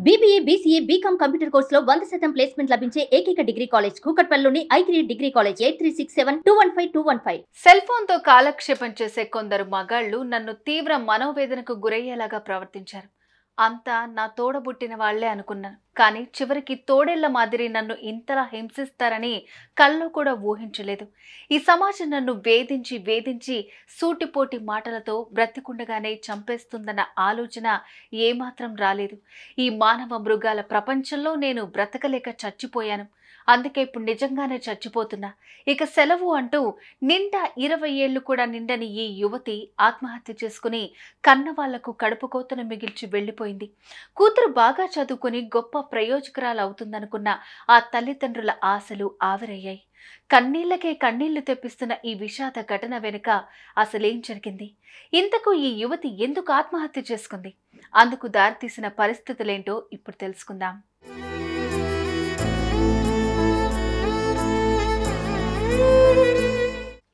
BBA, BCA, BCom computer కోర్సులో 100% placement లభించే ఏకైక డిగ్రీ కాలేజ్ కూకట్పల్లిలోని I3 degree college 8367215215. Cell phone తో కాలక్షేపం చేసే కొందరు మగాళ్ళు నన్ను తీవ్ర మనోవేదనకు గురయ్యేలాగా ప్రవర్తించారు. అంతా నా తోడబుట్టిన వాళ్లే అనుకున్నాను. కానీ చివరికి తోడేళ్ల మాదిరి నన్ను ఇంతలా హింసిస్తారని కల్లో కూడా ఊహించలేదు. ఈ సమాజం నన్ను వేధించి సూటిపోటి మాటలతో బ్రతికుండగానే చంపేస్తుందన్న ఆలోచన ఏమాత్రం రాలేదు. ఈ మానవ మృగాల ప్రపంచంలో నేను బ్రతకలేక చచ్చిపోయాను. అందుకే ఇప్పుడు నిజంగానే చచ్చిపోతున్నా. ఇక సెలవు అంటూ నిండా 20 ఏళ్లు కూడా నిండని ఈ యువతి ఆత్మహత్య చేసుకుని కన్నవాళ్లకు కడుపు కోతను మిగిల్చి వెళ్లిపోయింది. కూతురు బాగా చదువుకుని గొప్ప ప్రయోజకురాలు అవుతుందనుకున్న ఆ తల్లిదండ్రుల ఆశలు ఆవిరయ్యాయి. కన్నీళ్లకే కన్నీళ్లు తెప్పిస్తున్న ఈ విషాద ఘటన వెనుక అసలేం జరిగింది? ఇంతకు ఈ యువతి ఎందుకు ఆత్మహత్య చేసుకుంది? అందుకు దారితీసిన పరిస్థితులేంటో ఇప్పుడు తెలుసుకుందాం.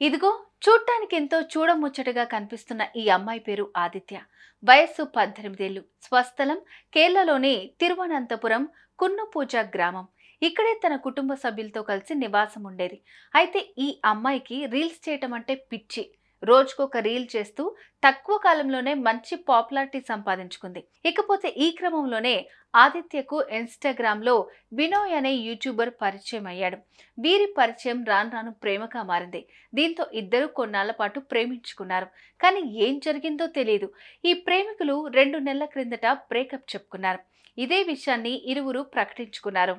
ఇదిగో చూడటానికి ఎంతో చూడముచ్చటగా కనిపిస్తున్న ఈ అమ్మాయి పేరు ఆదిత్య. వయస్సు 18 ఏళ్లు. స్వస్థలం కేరళలోని తిరువనంతపురం కున్నుపూజ గ్రామం. ఇక్కడే తన కుటుంబ సభ్యులతో కలిసి నివాసం ఉండేది. అయితే ఈ అమ్మాయికి రీల్స్ చేయటం అంటే పిచ్చి. రోజుకొక రీల్ చేస్తూ తక్కువ కాలంలోనే మంచి పాపులారిటీ సంపాదించుకుంది. ఇకపోతే ఈ క్రమంలోనే ఆదిత్యకు ఇన్స్టాగ్రామ్లో బినోయ్ అనే యూట్యూబర్ పరిచయం అయ్యాడు. వీరి పరిచయం రాను రాను ప్రేమగా మారింది. దీంతో ఇద్దరు కొన్నాళ్ల పాటు ప్రేమించుకున్నారు. కానీ ఏం జరిగిందో తెలియదు. ఈ ప్రేమికులు 2 నెలల క్రిందట బ్రేకప్ చెప్పుకున్నారు. ఇదే విషయాన్ని ఇరువురు ప్రకటించుకున్నారు.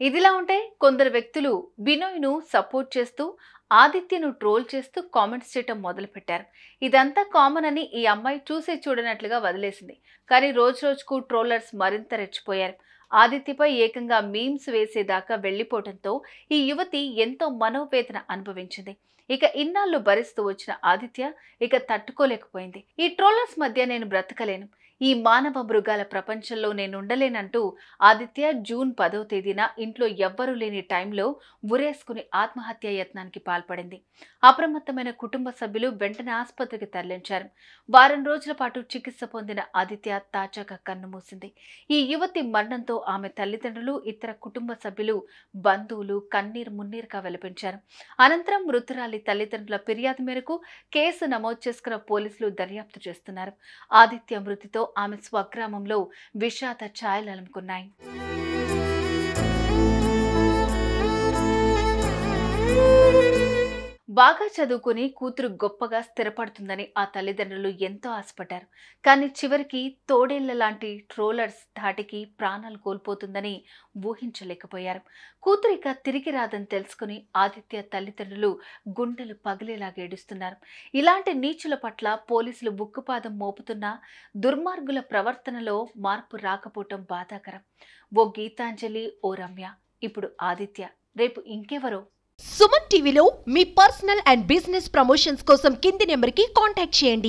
ఇదిలా ఉంటే కొందరు వ్యక్తులు బినోయ్ను సపోర్ట్ చేస్తూ ఆదిత్యను ట్రోల్ చేస్తూ కామెంట్స్ చేయటం మొదలుపెట్టారు. ఇదంతా కామన్ అని ఈ అమ్మాయి చూసి చూడనట్లుగా వదిలేసింది. కానీ రోజుకు ట్రోలర్స్ మరింత రెచ్చిపోయారు. ఆదిత్యపై ఏకంగా మీమ్స్ వేసేదాకా వెళ్లిపోవడంతో ఈ యువతి ఎంతో మనోవేదన అనుభవించింది. ఇక ఇన్నాళ్ళు భరిస్తూ వచ్చిన ఆదిత్య ఇక తట్టుకోలేకపోయింది. ఈ ట్రోలర్స్ మధ్య నేను బ్రతకలేను, ఈ మానవ మృగాల ప్రపంచంలో నేనుండలేనంటూ ఆదిత్య జూన్ 10వ తేదీన ఇంట్లో ఎవ్వరూ లేని టైంలో ఉరేసుకుని ఆత్మహత్య యత్నానికి పాల్పడింది. అప్రమత్తమైన కుటుంబ సభ్యులు వెంటనే ఆసుపత్రికి తరలించారు. వారం రోజుల పాటు చికిత్స పొందిన ఆదిత్య తాజాగా కన్నుమూసింది. ఈ యువతి మరణంతో ఆమె తల్లిదండ్రులు, ఇతర కుటుంబ సభ్యులు, బంధువులు కన్నీరు మున్నీరుగా వెలిపించారు. అనంతరం మృతురాలి తల్లిదండ్రుల ఫిర్యాదు మేరకు కేసు నమోదు చేసుకున్న పోలీసులు దర్యాప్తు చేస్తున్నారు. ఆదిత్య మృతితో ఆమె స్వగ్రామంలో విషాద ఛాయలు అలుముకున్నాయి. బాగా చదువుకుని కూతురు గొప్పగా స్థిరపడుతుందని ఆ తల్లిదండ్రులు ఎంతో ఆశపడ్డారు. కానీ చివరికి తోడేళ్ల లాంటి ట్రోలర్స్ ధాటికి ప్రాణాలు కోల్పోతుందని ఊహించలేకపోయారు. కూతురు ఇక తిరిగి రాదని తెలుసుకుని ఆదిత్య తల్లిదండ్రులు గుండెలు పగిలేలాగా ఏడుస్తున్నారు. ఇలాంటి నీచుల పట్ల పోలీసులు ఉక్కుపాదం మోపుతున్నా దుర్మార్గుల ప్రవర్తనలో మార్పు రాకపోవటం బాధాకరం. ఓ గీతాంజలి, ఓ రమ్య, ఇప్పుడు ఆదిత్య, రేపు ఇంకెవరో. సుమన్ టీవీలో మీ పర్సనల్ అండ్ బిజినెస్ ప్రమోషన్స్ కోసం కింది నెంబర్కి కాంటాక్ట్ చేయండి.